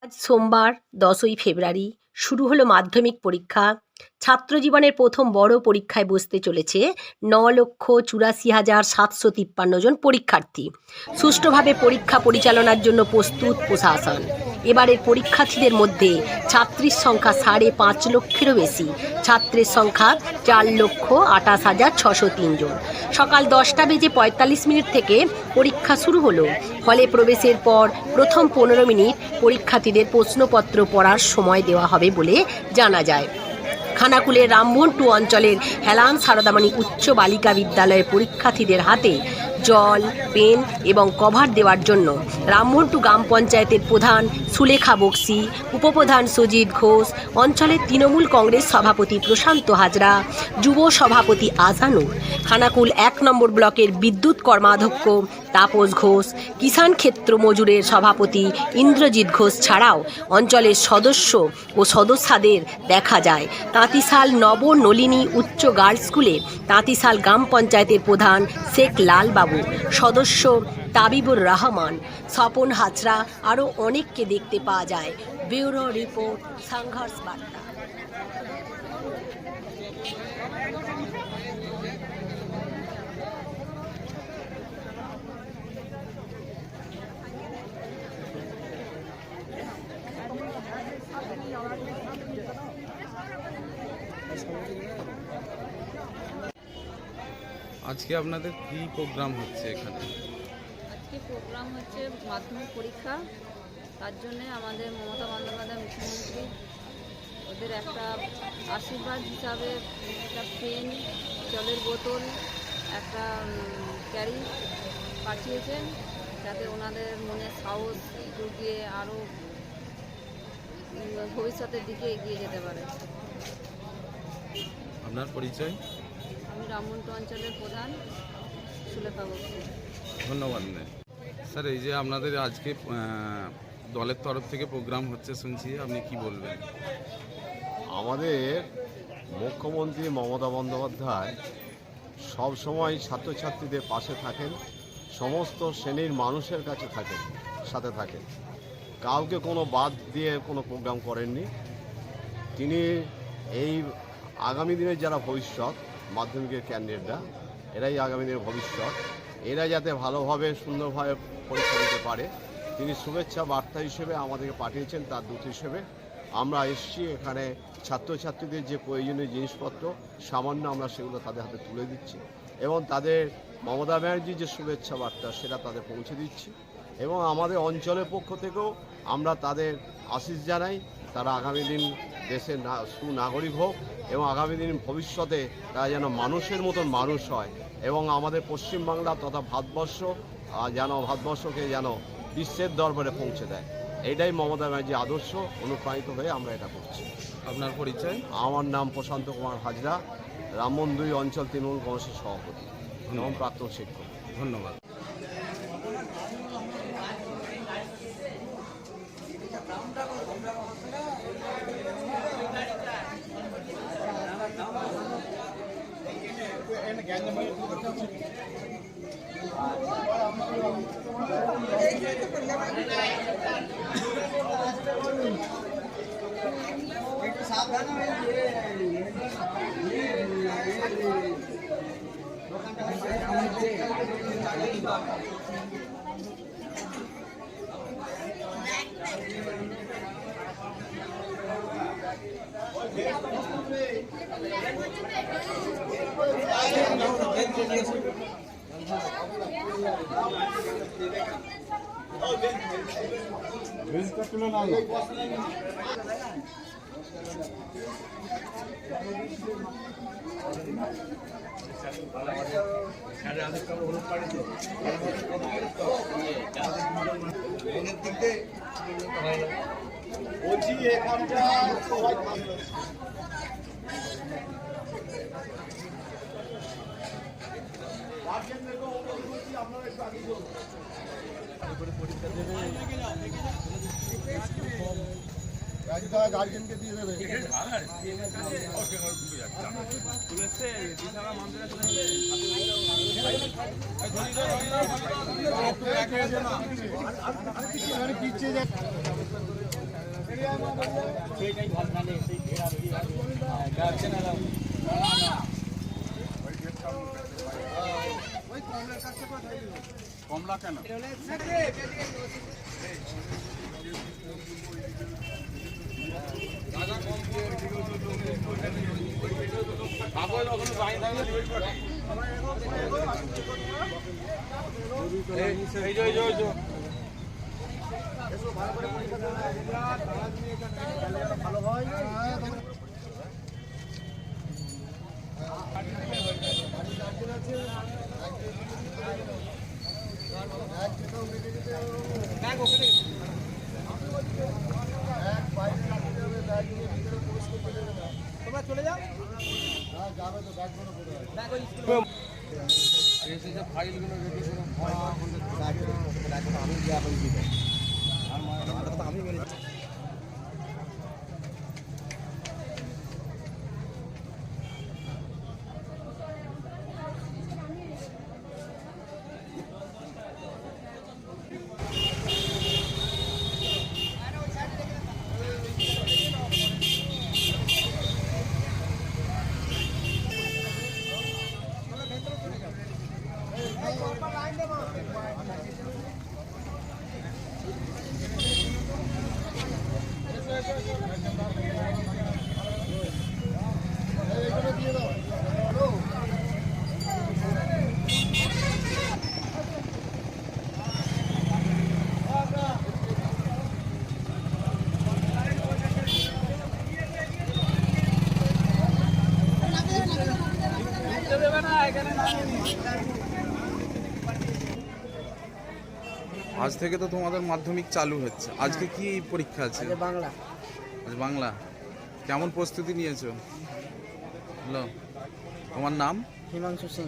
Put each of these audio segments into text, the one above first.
আজ সোমবার 10ই ফেব্রুয়ারি শুরু হলো মাধ্যমিক পরীক্ষা। ছাত্রজীবনের প্রথম বড় পরীক্ষায় বসতে চলেছে 9,84,753 জন পরীক্ষার্থী। সুষ্ঠুভাবে পরীক্ষা পরিচালনার জন্য প্রস্তুত প্রশাসন। এবারের পরীক্ষার্থীদের মধ্যে ছাত্রীর সংখ্যা 5.5 লক্ষেরও বেশি, ছাত্রের সংখ্যা 4,28,603 জন। সকাল 10:45 থেকে পরীক্ষা শুরু হলো। হলে প্রবেশের পর প্রথম 15 মিনিট পরীক্ষার্থীদের প্রশ্নপত্র পড়ার সময় দেওয়া হবে বলে জানা যায়। খানাকুলের রামমোহন অঞ্চলের হেলান সারদামণি উচ্চ বালিকা বিদ্যালয়ের পরীক্ষার্থীদের হাতে জল, পেন এবং কভার দেওয়ার জন্য রামমোহন গ্রাম পঞ্চায়েতের প্রধান সুলেখা বক্সি, উপপ্রধান সুজিত ঘোষ, অঞ্চলের তৃণমূল কংগ্রেস সভাপতি প্রশান্ত হাজরা, যুব সভাপতি আজানুর, খানাকুল 1 নম্বর ব্লকের বিদ্যুৎ কর্মাধ্যক্ষ তাপস ঘোষ, কিষাণ ক্ষেত্র মজুরের সভাপতি ইন্দ্রজিৎ ঘোষ ছাড়াও অঞ্চলের সদস্য ও সদস্যদের দেখা যায়। তাঁতিশাল নবনলিনী উচ্চ গার্লস স্কুলে তাঁতিশাল গ্রাম পঞ্চায়েতের প্রধান শেখ লালবাবু, সদস্য তাবিবুর রহমান, স্বপন হাজরা আরও অনেককে দেখতে পাওয়া যায়। ব্যুরো রিপোর্ট, সংঘর্ষ বার্তা। আজকে আপনাদের কি প্রোগ্রাম হচ্ছে এখানে? আজকে প্রোগ্রাম হচ্ছে মাধ্যমিক পরীক্ষা। তার জন্যে আমাদের মমতা বন্দ্যোপাধ্যায় মুখ্যমন্ত্রী ওদের একটা আশীর্বাদ হিসাবে একটা পেন, জলের বোতল, একটা ক্যারি পাঠিয়েছেন, যাতে ওনাদের মনে সাহস জুগিয়ে আরও ভবিষ্যতের দিকে এগিয়ে যেতে পারে। আপনার পরিচয়? আমি রামমোহন অঞ্চলের প্রধান সুলেখা বক্সি। ধন্যবাদ। স্যার, এই যে আপনাদের আজকে দলের তরফ থেকে প্রোগ্রাম হচ্ছে শুনছি, আপনি কি বলবেন? আমাদের মুখ্যমন্ত্রী মমতা বন্দ্যোপাধ্যায় সবসময় ছাত্রছাত্রীদের পাশে থাকেন, সমস্ত শ্রেণীর মানুষের কাছে থাকেন, সাথে থাকেন। কাউকে কোনো বাদ দিয়ে কোনো প্রোগ্রাম করেননি তিনি। এই আগামী দিনের যারা ভবিষ্যৎ মাধ্যমিকের ক্যান্ডিডেটরা, এরাই আগামী দিনের ভবিষ্যৎ। এরা যাতে ভালোভাবে সুন্দরভাবে পরীক্ষা দিতে পারে, তিনি শুভেচ্ছা বার্তা হিসেবে আমাদেরকে পাঠিয়েছেন। তার দূত হিসেবে আমরা এসেছি এখানে। ছাত্রছাত্রীদের যে প্রয়োজনীয় জিনিসপত্র সামান্য আমরা সেগুলো তাদের হাতে তুলে দিচ্ছি এবং তাদের মমতা ব্যানার্জির যে শুভেচ্ছা বার্তা সেটা তাদের পৌঁছে দিচ্ছি। এবং আমাদের অঞ্চলের পক্ষ থেকেও আমরা তাদের আশীষ জানাই, তারা আগামী দিন দেশের সুনাগরিক হোক এবং আগামী দিন ভবিষ্যতে তারা যেন মানুষের মতন মানুষ হয় এবং আমাদের পশ্চিমবাংলা তথা ভারতবর্ষকে যেন বিশ্বের দরবারে পৌঁছে দেয়। এটাই মমতা ব্যানার্জির আদর্শ, অনুপ্রাণিত হয়ে আমরা এটা করছি। আপনার পরিচয়? আমার নাম প্রশান্ত কুমার হাজরা, রামমোহন অঞ্চল তৃণমূল কংগ্রেসের সভাপতি এবং প্রাক্তন শিক্ষক। ধন্যবাদ। গার্জেনকে দিয়ে দেবে। পিছিয়ে কমলা কেন? ভালো হয় তোমরা চলে যাও। যাবে তো ব্যাগগুলো ফাইলগুলো রেডি করে আমি দেওয়া করে দিব। আমি বলি দিয়ে দাও। আজ থেকে তো তোমাদের মাধ্যমিক চালু হচ্ছে, আজকে কি পরীক্ষা আছে? বাংলা। আজ বাংলা। কেমন প্রস্তুতি নিয়েছো? হ্যালো, তোমার নাম? হিমাংশু সিং।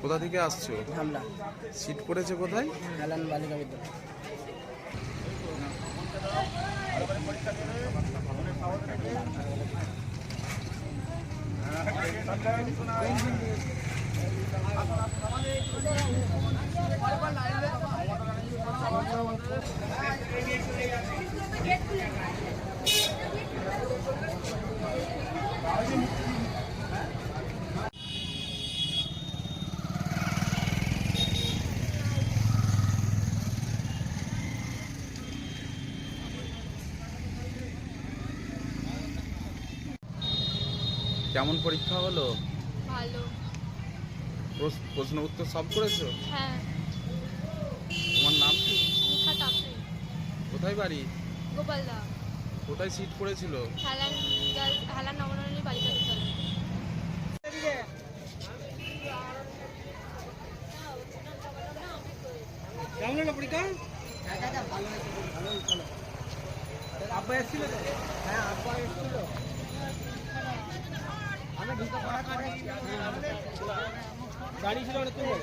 কোথা থেকে আসছো? হামলা। সিট পড়েছে কোথায়? হেলান বালিকা বিদ্যালয়। কেমন পরীক্ষা হলো? ভালো। প্রশ্ন উত্তর সব করেছো? হ্যাঁ। তোমার নাম কি? নিখা তাপরি। কোথায় বাড়ি? গোপালদা। কোথায় সিট পড়েছিল? হেলান নবননী বালিকা বিদ্যালয়। কেমন হলো পরীক্ষা? ভালো হয়েছে, ভালো হয়েছে। আব্বা এসেছিল তো? হ্যাঁ, আব্বা এসেছিল। আমি ঢুকে পড়া করে গাড়ি ছিল না, তুই বল।